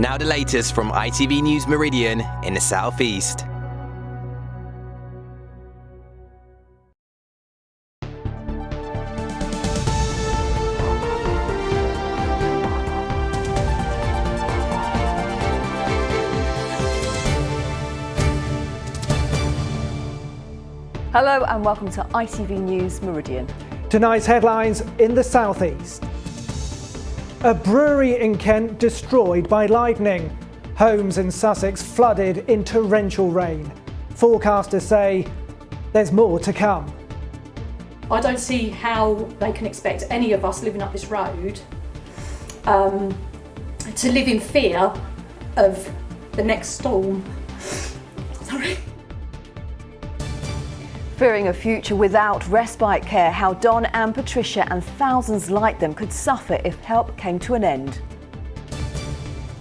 Now the latest from ITV News Meridian in the South East. Hello and welcome to ITV News Meridian. Tonight's headlines in the South East. A brewery in Kent destroyed by lightning. Homes in Sussex flooded in torrential rain. Forecasters say there's more to come. I don't see how they can expect any of us living up this road to live in fear of the next storm. Sorry. Fearing a future without respite care, how Don and Patricia and thousands like them could suffer if help came to an end.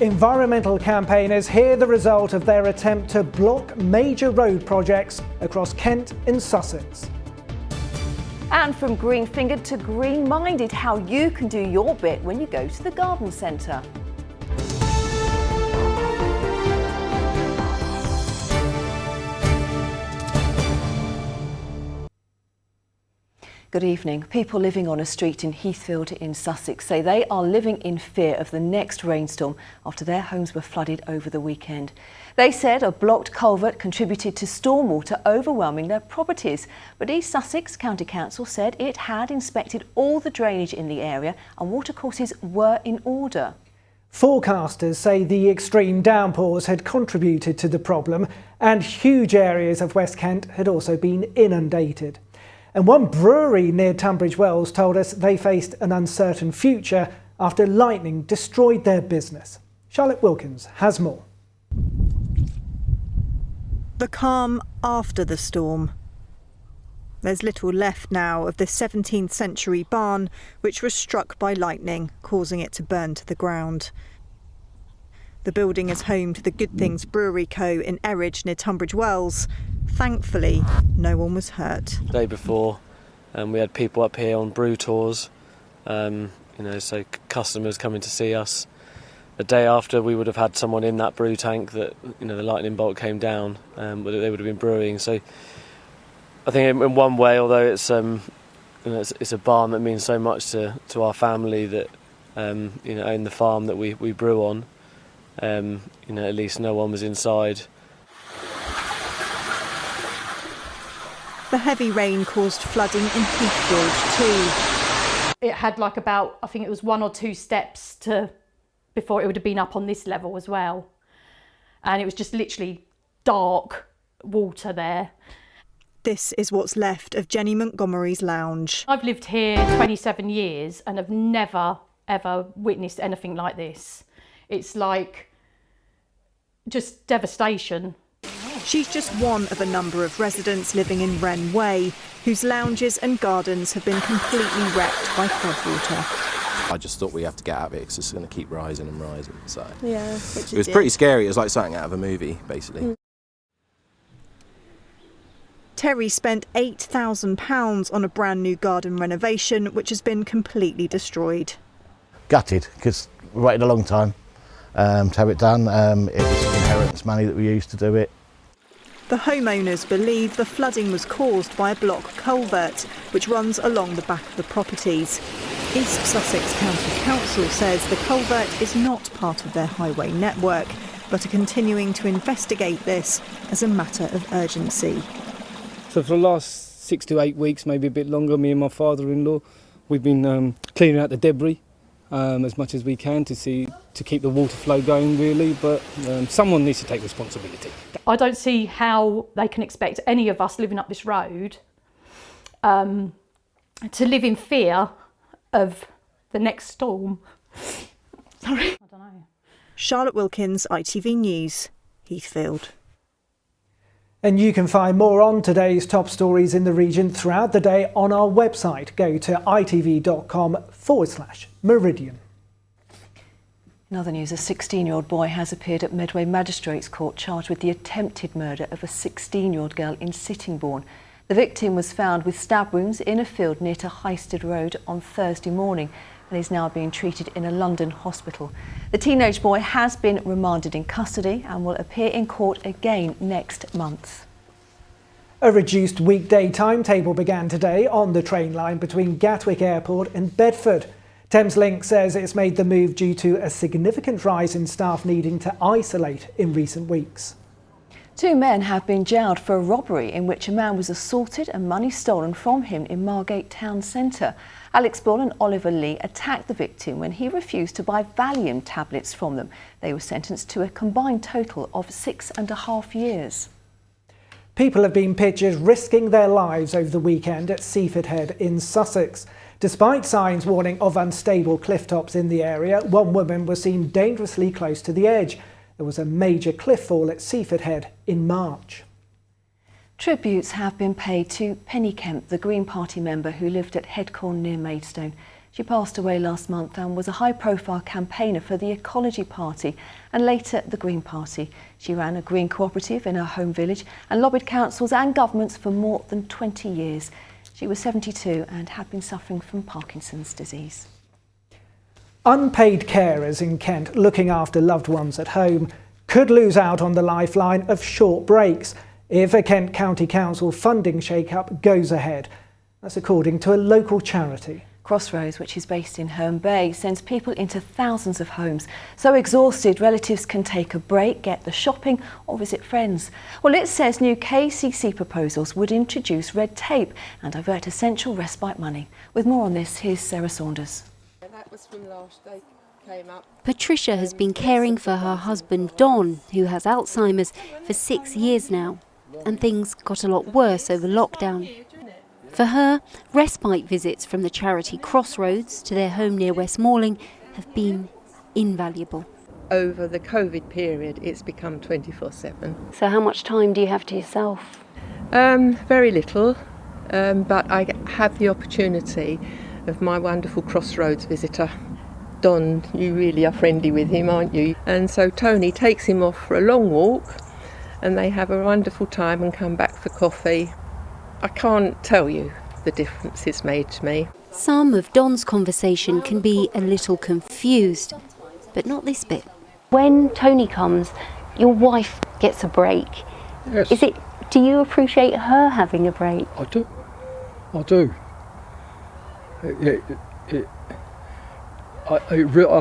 Environmental campaigners hear the result of their attempt to block major road projects across Kent and Sussex. And from green-fingered to green-minded, how you can do your bit when you go to the garden centre. Good evening. People living on a street in Heathfield in Sussex say they are living in fear of the next rainstorm after their homes were flooded over the weekend. They said a blocked culvert contributed to stormwater overwhelming their properties, but East Sussex County Council said it had inspected all the drainage in the area and watercourses were in order. Forecasters say the extreme downpours had contributed to the problem and huge areas of West Kent had also been inundated. And one brewery near Tunbridge Wells told us they faced an uncertain future after lightning destroyed their business. Charlotte Wilkins has more. The calm after the storm. There's little left now of the 17th century barn, which was struck by lightning, causing it to burn to the ground. The building is home to the Good Things Brewery Co. in Eridge near Tunbridge Wells. Thankfully, no one was hurt. The day before, we had people up here on brew tours, so customers coming to see us. The day after, we would have had someone in that brew tank that, the lightning bolt came down, but they would have been brewing. So I think in one way, although it's a barn that means so much to our family that own the farm that we brew on, at least no one was inside. The heavy rain caused flooding in Heathfield too. It had I think it was 1 or 2 steps before it would have been up on this level as well. And it was just literally dark water there. This is what's left of Jenny Montgomery's lounge. I've lived here 27 years and have never, ever witnessed anything like this. It's like just devastation. She's just one of a number of residents living in Wren Way, whose lounges and gardens have been completely wrecked by floodwater. I just thought we have to get out of it because it's going to keep rising and rising. So yeah, it was pretty scary. It was like something out of a movie, basically. Terry spent £8,000 on a brand new garden renovation, which has been completely destroyed. Gutted, because we waited a long time to have it done. It was inheritance money that we used to do it. The homeowners believe the flooding was caused by a block culvert, which runs along the back of the properties. East Sussex County Council says the culvert is not part of their highway network, but are continuing to investigate this as a matter of urgency. So for the last 6 to 8 weeks, maybe a bit longer, me and my father-in-law, we've been clearing out the debris as much as we can to keep the water flow going, really, but someone needs to take responsibility. I don't see how they can expect any of us living up this road to live in fear of the next storm. Sorry. I don't know. Charlotte Wilkins, ITV News, Heathfield. And you can find more on today's top stories in the region throughout the day on our website. Go to itv.com/Meridian. In other news, a 16-year-old boy has appeared at Medway Magistrates Court charged with the attempted murder of a 16-year-old girl in Sittingbourne. The victim was found with stab wounds in a field near to Highstead Road on Thursday morning. and is now being treated in a London hospital. The teenage boy has been remanded in custody and will appear in court again next month. A reduced weekday timetable began today on the train line between Gatwick Airport and Bedford. Thameslink says it's made the move due to a significant rise in staff needing to isolate in recent weeks. 2 men have been jailed for a robbery in which a man was assaulted and money stolen from him in Margate Town Centre. Alex Bull and Oliver Lee attacked the victim when he refused to buy Valium tablets from them. They were sentenced to a combined total of 6.5 years. People have been pictured risking their lives over the weekend at Seaford Head in Sussex. Despite signs warning of unstable cliff tops in the area, one woman was seen dangerously close to the edge. There was a major cliff fall at Seaford Head in March. Tributes have been paid to Penny Kemp, the Green Party member who lived at Headcorn near Maidstone. She passed away last month and was a high-profile campaigner for the Ecology Party and later the Green Party. She ran a green cooperative in her home village and lobbied councils and governments for more than 20 years. She was 72 and had been suffering from Parkinson's disease. Unpaid carers in Kent looking after loved ones at home could lose out on the lifeline of short breaks if a Kent County Council funding shake-up goes ahead. That's according to a local charity. Crossroads, which is based in Herne Bay, sends people into thousands of homes. So exhausted, relatives can take a break, get the shopping or visit friends. Well, it says new KCC proposals would introduce red tape and divert essential respite money. With more on this, here's Sarah Saunders. That was from last day came up. Patricia has been caring for her husband Don, who has Alzheimer's, for 6 years now. And things got a lot worse over lockdown. For her, respite visits from the charity Crossroads to their home near West Malling have been invaluable. Over the COVID period, it's become 24/7. So how much time do you have to yourself? Very little, but I have the opportunity of my wonderful Crossroads visitor. Don, you really are friendly with him, aren't you? And so Tony takes him off for a long walk and they have a wonderful time and come back for coffee. I can't tell you the difference it's made to me. Some of Don's conversation can be a little confused, but not this bit. When Tony comes, your wife gets a break. Yes. Do you appreciate her having a break? I do. I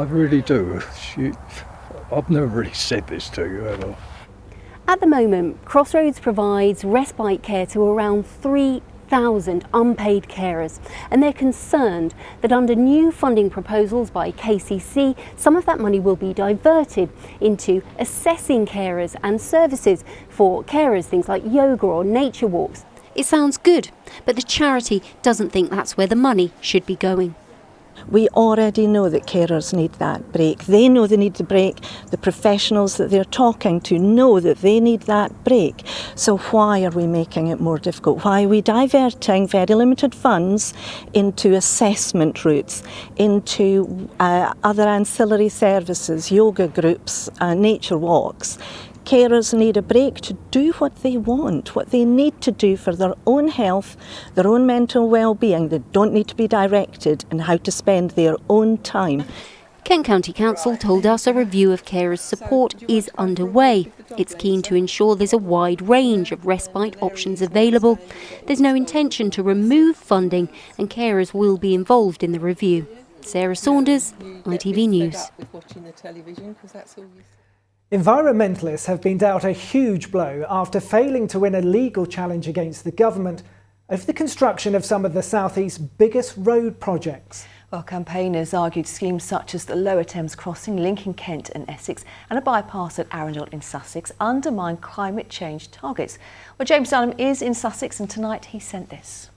really do. I've never really said this to you ever. At the moment, Crossroads provides respite care to around 3,000 unpaid carers, and they're concerned that under new funding proposals by KCC, some of that money will be diverted into assessing carers and services for carers, things like yoga or nature walks. It sounds good, but the charity doesn't think that's where the money should be going. We already know that carers need that break. They know they need the break. The professionals that they're talking to know that they need that break. So why are we making it more difficult? Why are we diverting very limited funds into assessment routes, into other ancillary services, yoga groups, nature walks? Carers need a break to do what they want, what they need to do for their own health, their own mental well-being. They don't need to be directed in how to spend their own time. Kent County Council told us a review of carers' support is underway. It's keen to ensure there's a wide range of respite options available. There's no intention to remove funding, and carers will be involved in the review. Sarah Saunders, ITV News. Environmentalists have been dealt a huge blow after failing to win a legal challenge against the government over the construction of some of the South East's biggest road projects. Well, campaigners argued schemes such as the Lower Thames crossing linking Kent and Essex and a bypass at Arundel in Sussex undermine climate change targets. Well, James Dunham is in Sussex and tonight he sent this.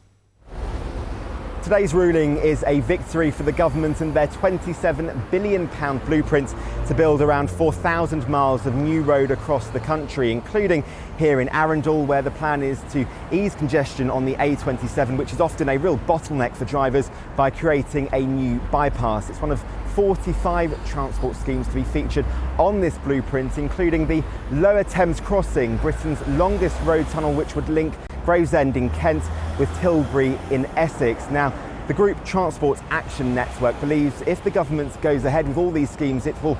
Today's ruling is a victory for the government and their £27 billion blueprint to build around 4,000 miles of new road across the country, including here in Arundel, where the plan is to ease congestion on the A27, which is often a real bottleneck for drivers, by creating a new bypass. It's one of 45 transport schemes to be featured on this blueprint, including the Lower Thames crossing, Britain's longest road tunnel, which would link Gravesend in Kent with Tilbury in Essex. Now, The group Transport Action Network believes if the government goes ahead with all these schemes, it will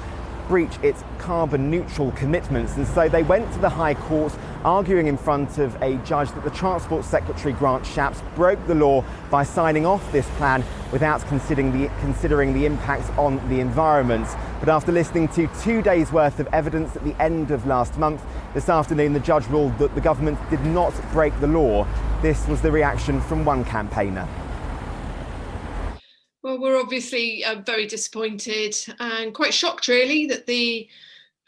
breach its carbon neutral commitments, and so they went to the High Court arguing in front of a judge that the Transport Secretary Grant Shapps broke the law by signing off this plan without considering the impacts on the environment. But after listening to 2 days worth of evidence at the end of last month, this afternoon the judge ruled that the government did not break the law. This was the reaction from one campaigner. Well, we're obviously very disappointed and quite shocked, really, that the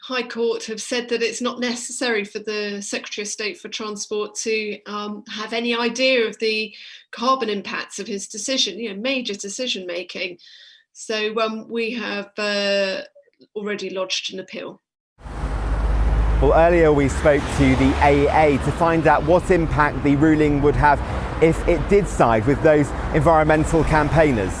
High Court have said that it's not necessary for the Secretary of State for Transport to have any idea of the carbon impacts of his decision, major decision making. So we have already lodged an appeal. Well, earlier we spoke to the AA to find out what impact the ruling would have if it did side with those environmental campaigners.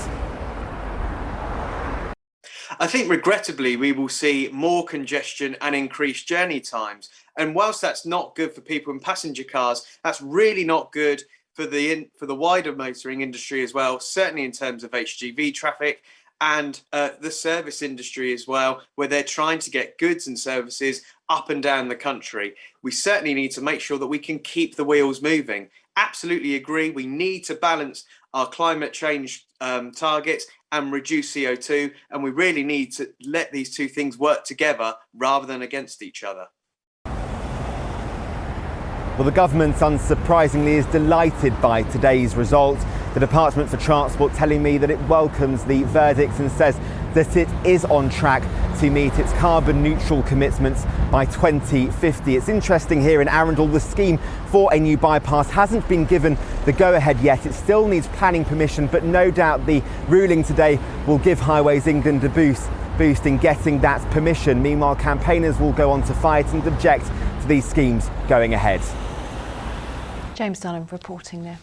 I think regrettably we will see more congestion and increased journey times. And whilst that's not good for people in passenger cars, that's really not good for the wider motoring industry as well, certainly in terms of HGV traffic and the service industry as well, where they're trying to get goods and services up and down the country. We certainly need to make sure that we can keep the wheels moving. Absolutely agree. We need to balance our climate change targets and reduce CO2, and we really need to let these two things work together rather than against each other. Well, the government, unsurprisingly, is delighted by today's result. The Department for Transport telling me that it welcomes the verdict and says that it is on track to meet its carbon neutral commitments by 2050. It's interesting here in Arundel, the scheme for a new bypass hasn't been given the go-ahead yet. It still needs planning permission, but no doubt the ruling today will give Highways England a boost in getting that permission. Meanwhile, campaigners will go on to fight and object to these schemes going ahead. James Dunham reporting there.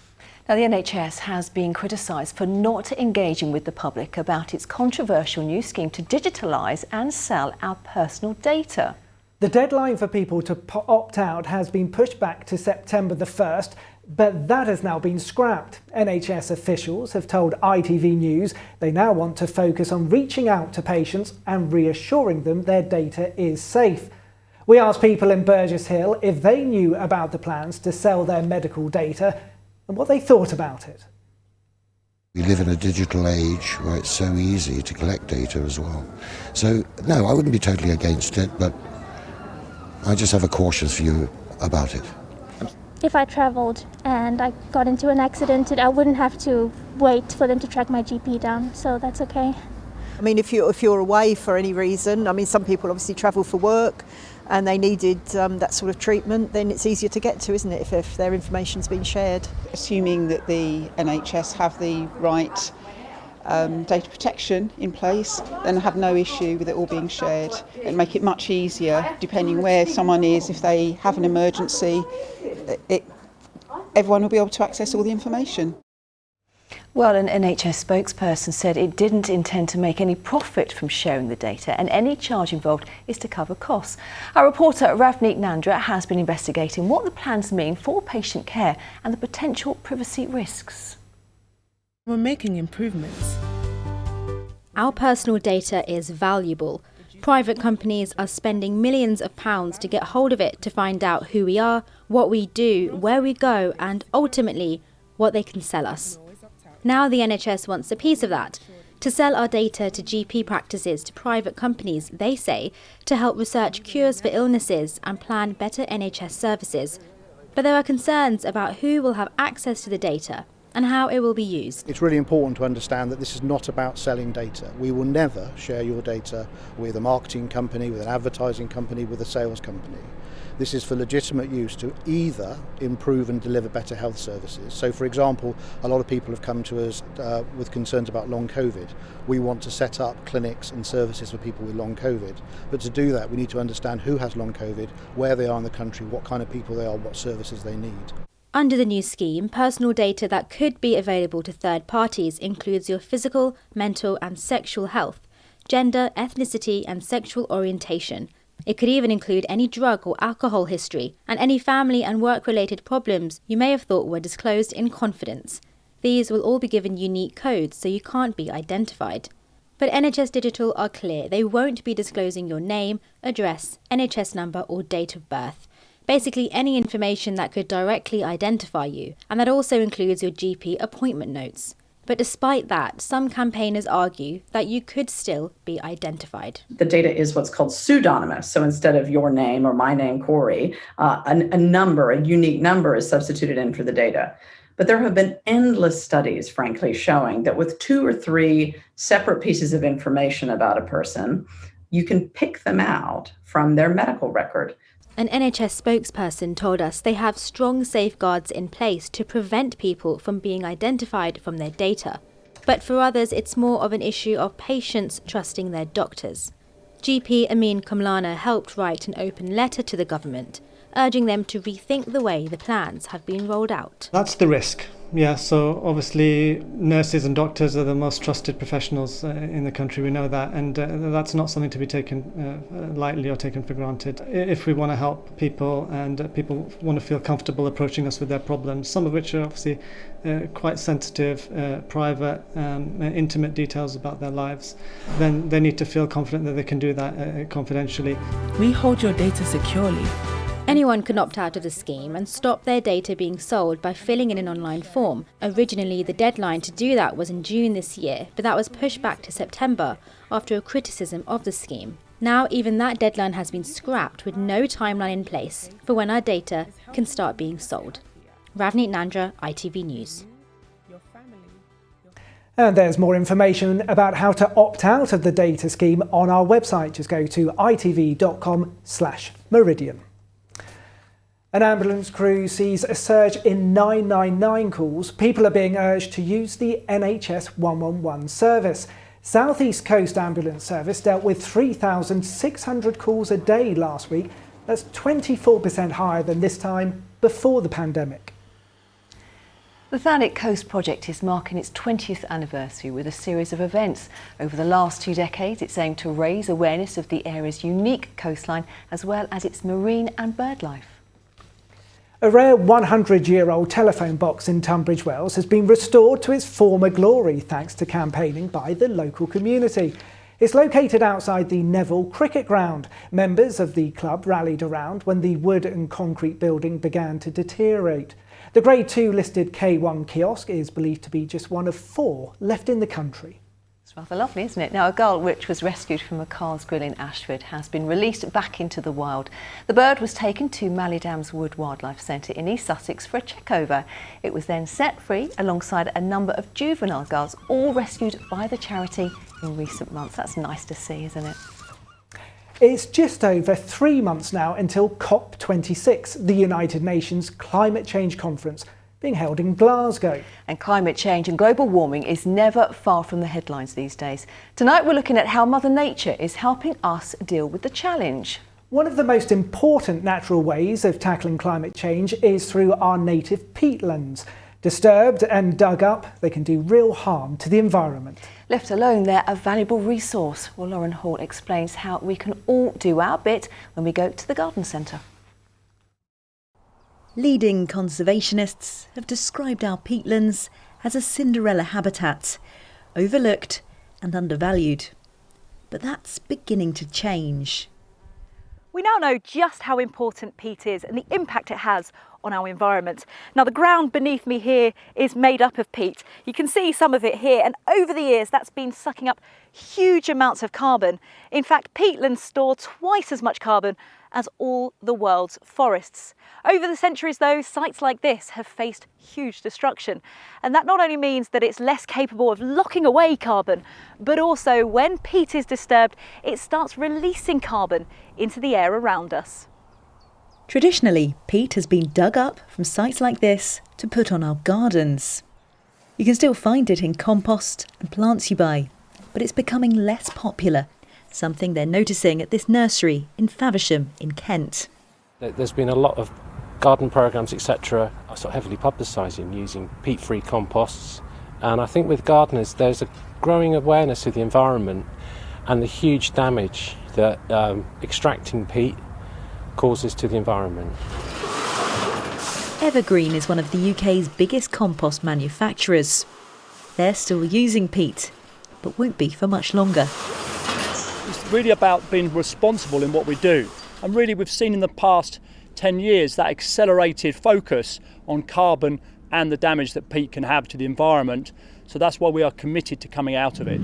Now, the NHS has been criticised for not engaging with the public about its controversial new scheme to digitalise and sell our personal data. The deadline for people to opt out has been pushed back to September the 1st, but that has now been scrapped. NHS officials have told ITV News they now want to focus on reaching out to patients and reassuring them their data is safe. We asked people in Burgess Hill if they knew about the plans to sell their medical data and what they thought about it. We live in a digital age where it's so easy to collect data as well. So, no, I wouldn't be totally against it, but I just have a cautious view about it. If I travelled and I got into an accident, I wouldn't have to wait for them to track my GP down, so that's okay. I mean, if you're away for any reason, I mean, some people obviously travel for work and they needed that sort of treatment, then it's easier to get to, isn't it, if their information's been shared. Assuming that the NHS have the right data protection in place, then I have no issue with it all being shared and make it much easier depending where someone is. If they have an emergency, everyone will be able to access all the information. Well, an NHS spokesperson said it didn't intend to make any profit from sharing the data, and any charge involved is to cover costs. Our reporter Ravneet Nandra has been investigating what the plans mean for patient care and the potential privacy risks. We're making improvements. Our personal data is valuable. Private companies are spending millions of pounds to get hold of it to find out who we are, what we do, where we go, and ultimately what they can sell us. Now the NHS wants a piece of that, to sell our data to GP practices, to private companies, they say, to help research cures for illnesses and plan better NHS services. But there are concerns about who will have access to the data and how it will be used. It's really important to understand that this is not about selling data. We will never share your data with a marketing company, with an advertising company, with a sales company. This is for legitimate use to either improve and deliver better health services. So, for example, a lot of people have come to us with concerns about long COVID. We want to set up clinics and services for people with long COVID. But to do that, we need to understand who has long COVID, where they are in the country, what kind of people they are, what services they need. Under the new scheme, personal data that could be available to third parties includes your physical, mental and sexual health, gender, ethnicity and sexual orientation. It could even include any drug or alcohol history and any family and work-related problems you may have thought were disclosed in confidence. These will all be given unique codes so you can't be identified. But NHS Digital are clear they won't be disclosing your name, address, NHS number or date of birth. Basically any information that could directly identify you, and that also includes your GP appointment notes. But despite that, some campaigners argue that you could still be identified. The data is what's called pseudonymous. So instead of your name or my name, Corey, a unique number is substituted in for the data. But there have been endless studies, frankly, showing that with 2 or 3 separate pieces of information about a person, you can pick them out from their medical record. An NHS spokesperson told us they have strong safeguards in place to prevent people from being identified from their data. But for others, it's more of an issue of patients trusting their doctors. GP Amin Kamlana helped write an open letter to the government, urging them to rethink the way the plans have been rolled out. That's the risk. Yeah, so obviously nurses and doctors are the most trusted professionals in the country, we know that, and that's not something to be taken lightly or taken for granted. If we want to help people and people want to feel comfortable approaching us with their problems, some of which are obviously quite sensitive, private, intimate details about their lives, then they need to feel confident that they can do that confidentially. We hold your data securely. Anyone can opt out of the scheme and stop their data being sold by filling in an online form. Originally, the deadline to do that was in June this year, but that was pushed back to September after a criticism of the scheme. Now, even that deadline has been scrapped with no timeline in place for when our data can start being sold. Ravneet Nandra, ITV News. And there's more information about how to opt out of the data scheme on our website. Just go to itv.com/Meridian. An ambulance crew sees a surge in 999 calls. People are being urged to use the NHS 111 service. South East Coast Ambulance Service dealt with 3,600 calls a day last week. That's 24% higher than this time before the pandemic. The Thanet Coast project is marking its 20th anniversary with a series of events. Over the last 2 decades, it's aimed to raise awareness of the area's unique coastline as well as its marine and bird life. A rare 100-year-old telephone box in Tunbridge Wells has been restored to its former glory thanks to campaigning by the local community. It's located outside the Neville Cricket Ground. Members of the club rallied around when the wood and concrete building began to deteriorate. The Grade 2 listed K1 kiosk is believed to be just one of 4 left in the country. It's rather lovely, isn't it? Now, a gull which was rescued from a Carl's Grill in Ashford has been released back into the wild. The bird was taken to Mallydams Wood Wildlife Centre in East Sussex for a check-over. It was then set free alongside a number of juvenile gulls, all rescued by the charity in recent months. That's nice to see, isn't it? It's just over 3 months now until COP26, the United Nations Climate Change Conference, being held in Glasgow. And climate change and global warming is never far from the headlines these days. Tonight we're looking at how Mother Nature is helping us deal with the challenge. One of the most important natural ways of tackling climate change is through our native peatlands. Disturbed and dug up, they can do real harm to the environment. Left alone, they're a valuable resource. Well, Lauren Hall explains how we can all do our bit when we go to the garden centre. Leading conservationists have described our peatlands as a Cinderella habitat, overlooked and undervalued. But that's beginning to change. We now know just how important peat is and the impact it has on our environment. Now, the ground beneath me here is made up of peat. You can see some of it here, and over the years that's been sucking up huge amounts of carbon. In fact, peatlands store twice as much carbon as all the world's forests. Over the centuries though, sites like this have faced huge destruction, and that not only means that it's less capable of locking away carbon, but also when peat is disturbed, it starts releasing carbon into the air around us. Traditionally, peat has been dug up from sites like this to put on our gardens. You can still find it in compost and plants you buy, but it's becoming less popular, something they're noticing at this nursery in Faversham in Kent. There's been a lot of garden programmes, etc., sort of heavily publicising using peat-free composts, and I think with gardeners there's a growing awareness of the environment and the huge damage that extracting peat causes to the environment. Evergreen is one of the UK's biggest compost manufacturers. They're still using peat, but won't be for much longer. It's really about being responsible in what we do. And really we've seen in the past 10 years that accelerated focus on carbon and the damage that peat can have to the environment. So that's why we are committed to coming out of it.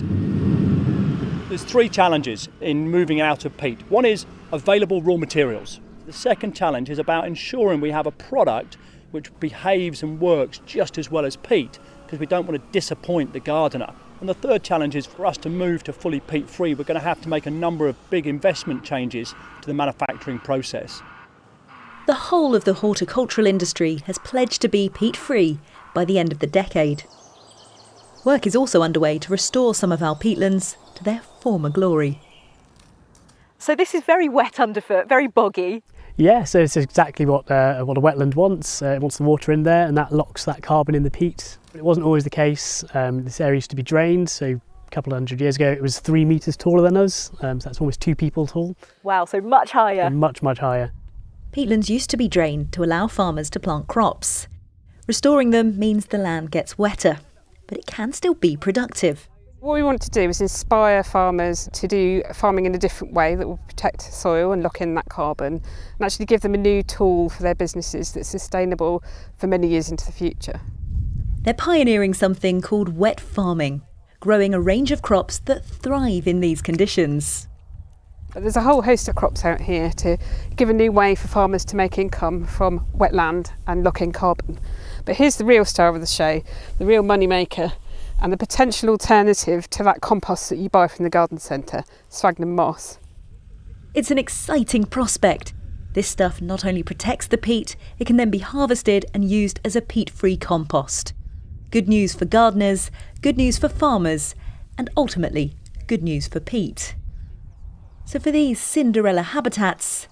There's 3 challenges in moving out of peat. One is available raw materials. The second challenge is about ensuring we have a product which behaves and works just as well as peat, because we don't want to disappoint the gardener. And the third challenge is for us to move to fully peat-free. We're going to have to make a number of big investment changes to the manufacturing process. The whole of the horticultural industry has pledged to be peat-free by the end of the decade. Work is also underway to restore some of our peatlands to their former glory. So this is very wet underfoot, very boggy. Yeah, so it's exactly what a wetland wants. It wants the water in there, and that locks that carbon in the peat. But it wasn't always the case. This area used to be drained, so a couple of 100 years ago it was 3 metres taller than us, so that's almost 2 people tall. Wow, so much higher. And much higher. Peatlands used to be drained to allow farmers to plant crops. Restoring them means the land gets wetter, but it can still be productive. What we want to do is inspire farmers to do farming in a different way that will protect soil and lock in that carbon, and actually give them a new tool for their businesses that's sustainable for many years into the future. They're pioneering something called wet farming, growing a range of crops that thrive in these conditions. But there's a whole host of crops out here to give a new way for farmers to make income from wetland and lock in carbon. But here's the real star of the show, the real money maker, and the potential alternative to that compost that you buy from the garden centre, sphagnum moss. It's an exciting prospect. This stuff not only protects the peat, it can then be harvested and used as a peat-free compost. Good news for gardeners, good news for farmers, and ultimately, good news for peat. So for these Cinderella habitats,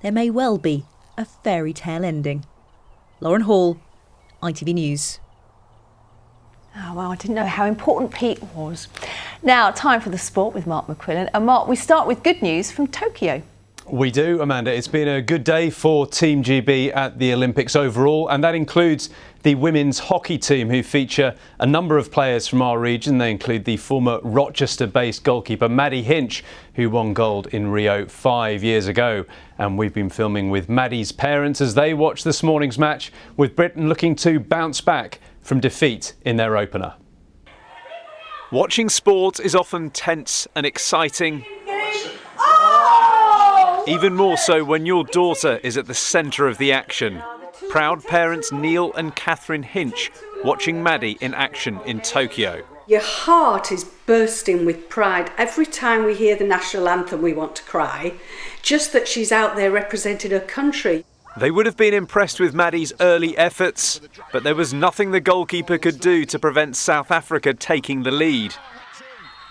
there may well be a fairy tale ending. Lauren Hall, ITV News. Oh, well, I didn't know how important peat was. Now, time for the sport with Mark McQuillan. And Mark, we start with good news from Tokyo. We do, Amanda. It's been a good day for Team GB at the Olympics overall, and that includes the women's hockey team, who feature a number of players from our region. They include the former Rochester-based goalkeeper Maddie Hinch, who won gold in Rio 5 years ago. And we've been filming with Maddie's parents as they watch this morning's match, with Britain looking to bounce back from defeat in their opener. Watching sport is often tense and exciting. Even more so when your daughter is at the centre of the action. Proud parents Neil and Catherine Hinch watching Maddie in action in Tokyo. Your heart is bursting with pride. Every time we hear the national anthem we want to cry, just that she's out there representing her country. They would have been impressed with Maddie's early efforts, but there was nothing the goalkeeper could do to prevent South Africa taking the lead.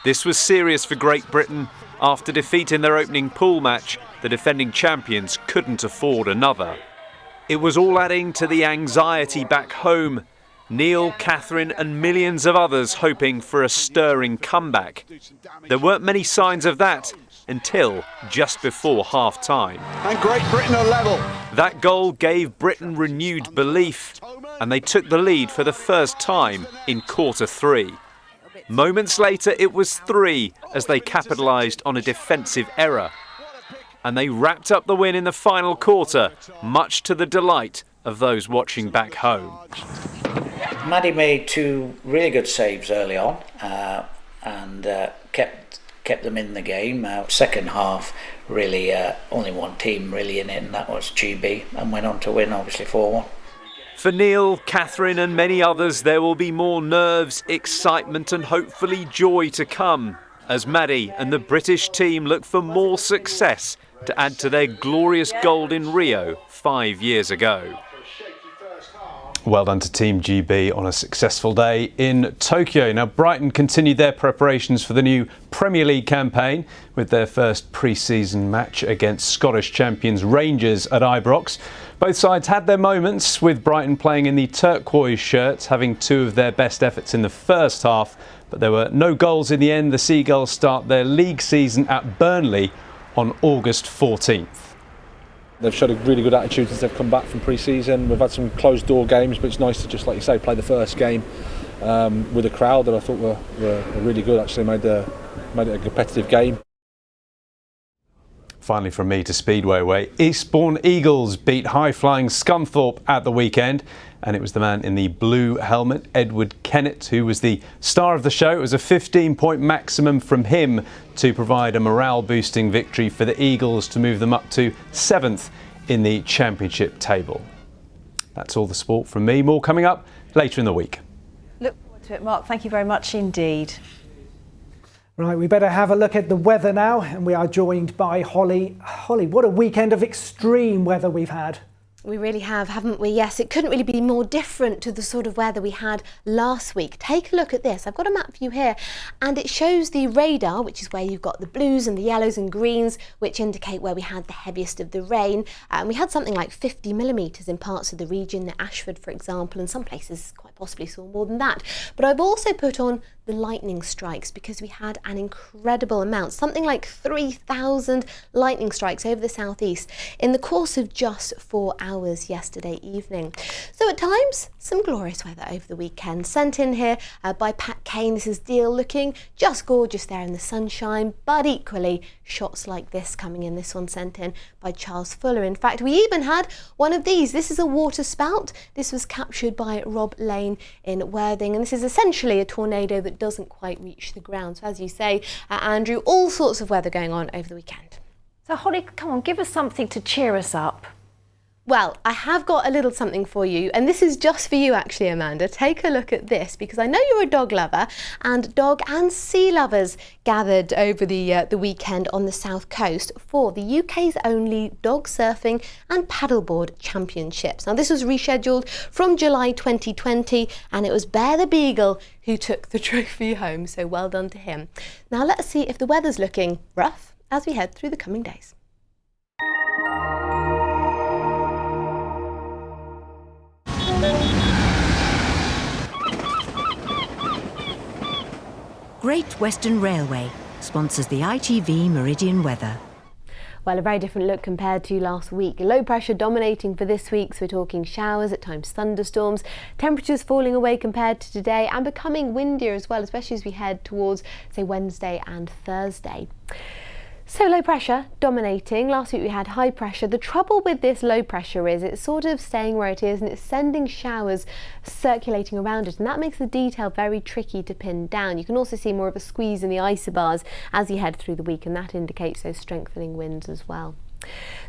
This was serious for Great Britain. After defeat in their opening pool match, the defending champions couldn't afford another. It was all adding to the anxiety back home. Neil, Catherine and millions of others hoping for a stirring comeback. There weren't many signs of that until just before half-time. And Great Britain are level. That goal gave Britain renewed belief, and they took the lead for the first time in quarter 3. Moments later it was 3 as they capitalised on a defensive error. And they wrapped up the win in the final quarter, much to the delight of those watching back home. Maddie made 2 really good saves early on and kept them in the game. Second half, really only one team really in it, and that was GB, and went on to win obviously 4-1. For Neil, Catherine and many others, there will be more nerves, excitement and hopefully joy to come as Maddie and the British team look for more success to add to their glorious gold in Rio 5 years ago. Well done to Team GB on a successful day in Tokyo. Now, Brighton continued their preparations for the new Premier League campaign with their first pre-season match against Scottish champions Rangers at Ibrox. Both sides had their moments, with Brighton playing in the turquoise shirts, having 2 of their best efforts in the first half, but there were no goals in the end. The Seagulls start their league season at Burnley on August 14th. They've showed a really good attitude since they've come back from pre-season. We've had some closed door games, but it's nice to just, like you say, play the first game with a crowd that I thought were really good. Actually made it a competitive game. Finally from me to Speedway way. Eastbourne Eagles beat high-flying Scunthorpe at the weekend, and it was the man in the blue helmet, Edward Kennett, who was the star of the show. It was a 15-point maximum from him to provide a morale-boosting victory for the Eagles to move them up to 7th in the championship table. That's all the sport from me. More coming up later in the week. Look forward to it, Mark. Thank you very much indeed. Right, we better have a look at the weather now, and we are joined by Holly. Holly, what a weekend of extreme weather we've had. We really have, haven't we? Yes, it couldn't really be more different to the sort of weather we had last week. Take a look at this. I've got a map for you here, and it shows the radar, which is where you've got the blues and the yellows and greens, which indicate where we had the heaviest of the rain. And we had something like 50 millimetres in parts of the region, Ashford, for example, and some places quite possibly saw more than that. But I've also put on the lightning strikes because we had an incredible amount, something like 3,000 lightning strikes over the southeast in the course of just 4 hours yesterday evening. So at times, some glorious weather over the weekend. Sent in here by Pat Kane. This is Deal looking just gorgeous there in the sunshine, but equally shots like this coming in. This one sent in by Charles Fuller. In fact, we even had one of these. This is a water spout. This was captured by Rob Lane in Worthing, and this is essentially a tornado that doesn't quite reach the ground. So as you say, Andrew, all sorts of weather going on over the weekend. So Holly, come on, give us something to cheer us up. Well, I have got a little something for you, and this is just for you actually, Amanda. Take a look at this, because I know you're a dog lover, and dog and sea lovers gathered over the weekend on the south coast for the UK's only dog surfing and paddleboard championships. Now this was rescheduled from July 2020, and it was Bear the Beagle who took the trophy home, so well done to him. Now let's see if the weather's looking rough as we head through the coming days. Great Western Railway sponsors the ITV Meridian weather. Well, a very different look compared to last week. Low pressure dominating for this week, so we're talking showers, at times thunderstorms, temperatures falling away compared to today and becoming windier as well, especially as we head towards, say, Wednesday and Thursday. So low pressure dominating. Last week we had high pressure. The trouble with this low pressure is it's sort of staying where it is and it's sending showers circulating around it, and that makes the detail very tricky to pin down. You can also see more of a squeeze in the isobars as you head through the week, and that indicates those strengthening winds as well.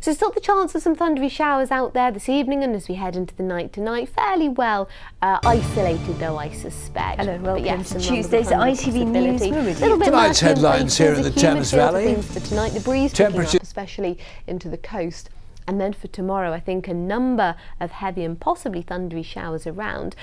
So still the chance of some thundery showers out there this evening, and as we head into the night tonight, fairly well isolated though, I suspect. Hello, welcome yes, to Tuesday's ITV News Meridian. Tonight's headlines here in the Thames Valley. For tonight, the breeze picking up, especially into the coast. And then for tomorrow, I think a number of heavy and possibly thundery showers around.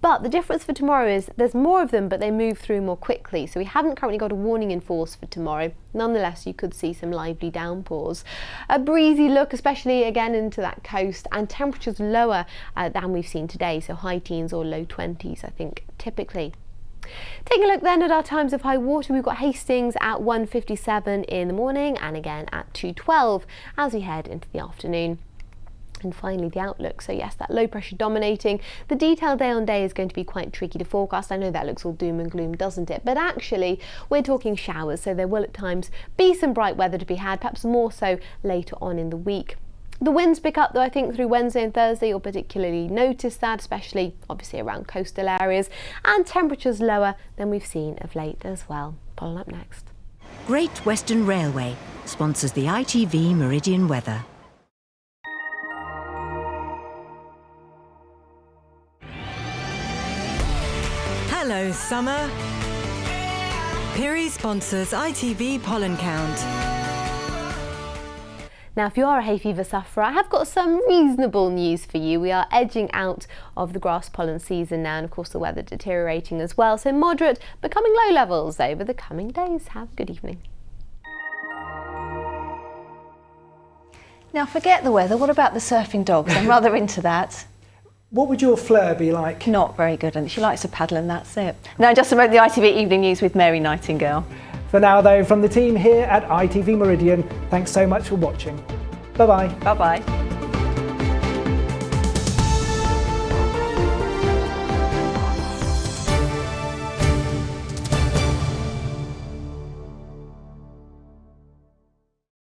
But the difference for tomorrow is there's more of them, but they move through more quickly. So we haven't currently got a warning in force for tomorrow. Nonetheless, you could see some lively downpours. A breezy look, especially again into that coast, and temperatures lower than we've seen today. So high teens or low 20s, I think, typically. Taking a look then at our times of high water, we've got Hastings at 1:57 in the morning and again at 2:12 as we head into the afternoon. And finally the outlook. So yes, that low pressure dominating. The detail day on day is going to be quite tricky to forecast. I know that looks all doom and gloom, doesn't it? But actually we're talking showers, so there will at times be some bright weather to be had, perhaps more so later on in the week. The winds pick up though, I think, through Wednesday and Thursday. You'll particularly notice that, especially obviously around coastal areas, and temperatures lower than we've seen of late as well. Following up next. Great Western Railway sponsors the ITV Meridian weather. Hello, summer. Piri sponsors ITV Pollen Count. Now, if you are a hay fever sufferer, I have got some reasonable news for you. We are edging out of the grass pollen season now, and of course the weather deteriorating as well. So moderate, becoming low levels over the coming days. Have a good evening. Now, forget the weather. What about the surfing dogs? I'm rather into that. What would your Fleur be like? Not very good, and she likes to paddle and that's it. Now, just about the ITV Evening News with Mary Nightingale. For now though, from the team here at ITV Meridian, thanks so much for watching. Bye. Bye-bye. Bye-bye.